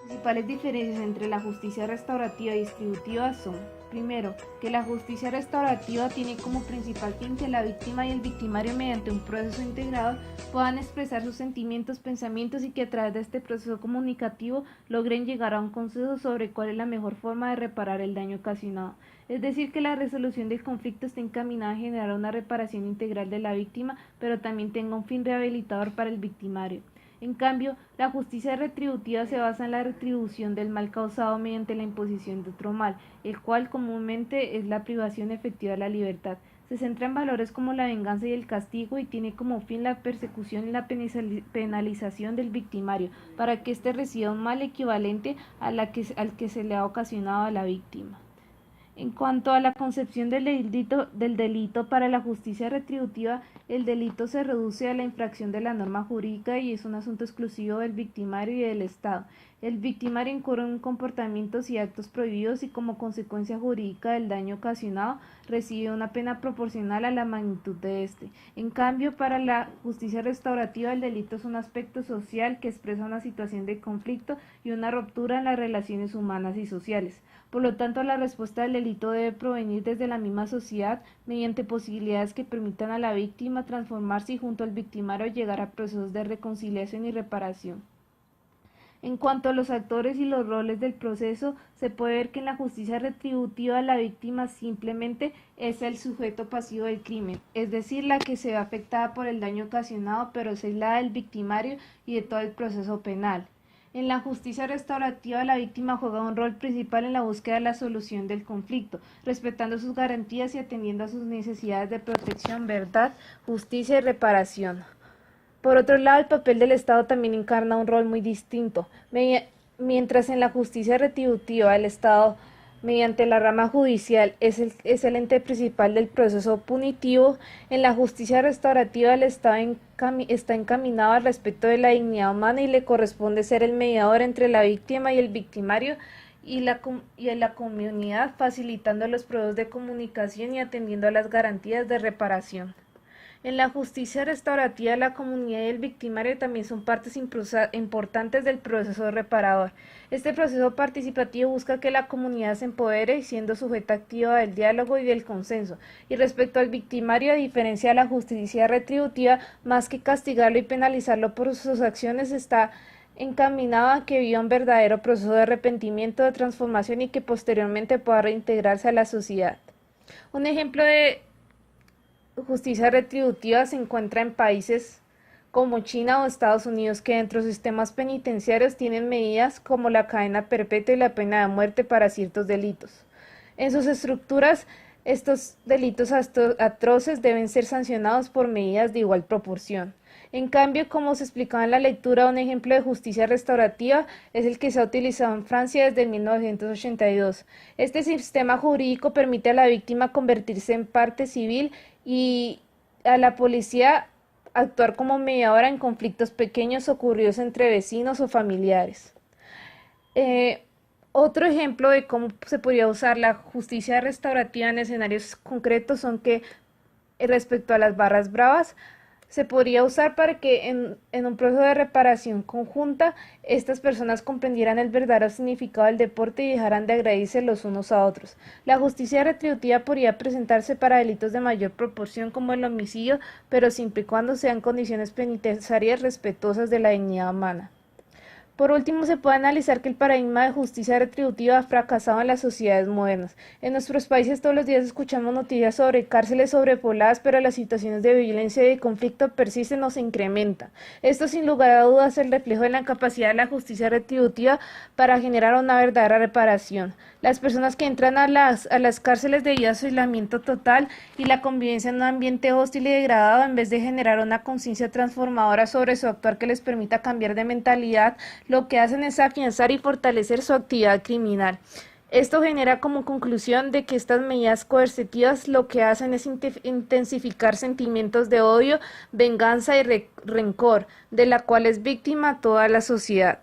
Principales diferencias entre la justicia restaurativa y distributiva son: primero, que la justicia restaurativa tiene como principal fin que la víctima y el victimario, mediante un proceso integrado, puedan expresar sus sentimientos, pensamientos y que a través de este proceso comunicativo logren llegar a un consenso sobre cuál es la mejor forma de reparar el daño ocasionado. Es decir, que la resolución del conflicto esté encaminada a generar una reparación integral de la víctima, pero también tenga un fin rehabilitador para el victimario. En cambio, la justicia retributiva se basa en la retribución del mal causado mediante la imposición de otro mal, el cual comúnmente es la privación efectiva de la libertad. Se centra en valores como la venganza y el castigo y tiene como fin la persecución y la penalización del victimario, para que éste reciba un mal equivalente al que se le ha ocasionado a la víctima. En cuanto a la concepción del delito para la justicia retributiva, el delito se reduce a la infracción de la norma jurídica y es un asunto exclusivo del victimario y del Estado. El victimario incurre en comportamientos y actos prohibidos y, como consecuencia jurídica del daño ocasionado, recibe una pena proporcional a la magnitud de este. En cambio, para la justicia restaurativa, el delito es un aspecto social que expresa una situación de conflicto y una ruptura en las relaciones humanas y sociales. Por lo tanto, la respuesta del delito debe provenir desde la misma sociedad, mediante posibilidades que permitan a la víctima transformarse y, junto al victimario, llegar a procesos de reconciliación y reparación. En cuanto a los actores y los roles del proceso, se puede ver que en la justicia retributiva la víctima simplemente es el sujeto pasivo del crimen, es decir, la que se ve afectada por el daño ocasionado, pero es aislada del victimario y de todo el proceso penal. En la justicia restaurativa, la víctima juega un rol principal en la búsqueda de la solución del conflicto, respetando sus garantías y atendiendo a sus necesidades de protección, verdad, justicia y reparación. Por otro lado, el papel del Estado también encarna un rol muy distinto. Mientras en la justicia retributiva el Estado, mediante la rama judicial, es el ente principal del proceso punitivo, en la justicia restaurativa el Estado está encaminado al respeto de la dignidad humana y le corresponde ser el mediador entre la víctima y el victimario y la comunidad, facilitando los procesos de comunicación y atendiendo a las garantías de reparación. En la justicia restaurativa, la comunidad y el victimario también son partes importantes del proceso reparador. Este proceso participativo busca que la comunidad se empodere, siendo sujeta activa del diálogo y del consenso. Y respecto al victimario, a diferencia de la justicia retributiva, más que castigarlo y penalizarlo por sus acciones, está encaminado a que viva un verdadero proceso de arrepentimiento, de transformación y que posteriormente pueda reintegrarse a la sociedad. Un ejemplo de justicia retributiva se encuentra en países como China o Estados Unidos, que dentro de sus sistemas penitenciarios tienen medidas como la cadena perpetua y la pena de muerte para ciertos delitos. En sus estructuras, estos delitos atroces deben ser sancionados por medidas de igual proporción. En cambio, como se explicaba en la lectura, un ejemplo de justicia restaurativa es el que se ha utilizado en Francia desde 1982. Este sistema jurídico permite a la víctima convertirse en parte civil y a la policía actuar como mediadora en conflictos pequeños ocurridos entre vecinos o familiares. Otro ejemplo de cómo se podría usar la justicia restaurativa en escenarios concretos son que, respecto a las barras bravas, se podría usar para que en un proceso de reparación conjunta estas personas comprendieran el verdadero significado del deporte y dejaran de agredirse los unos a otros. La justicia retributiva podría presentarse para delitos de mayor proporción como el homicidio, pero siempre y cuando sean condiciones penitenciarias respetuosas de la dignidad humana. Por último, se puede analizar que el paradigma de justicia retributiva ha fracasado en las sociedades modernas. En nuestros países todos los días escuchamos noticias sobre cárceles sobrepobladas, pero las situaciones de violencia y de conflicto persisten o se incrementan. Esto, sin lugar a dudas, es el reflejo de la incapacidad de la justicia retributiva para generar una verdadera reparación. Las personas que entran a las cárceles debido a su aislamiento total y la convivencia en un ambiente hostil y degradado, en vez de generar una conciencia transformadora sobre su actuar que les permita cambiar de mentalidad, lo que hacen es afianzar y fortalecer su actividad criminal. Esto genera como conclusión de que estas medidas coercitivas lo que hacen es intensificar sentimientos de odio, venganza y rencor, de la cual es víctima toda la sociedad.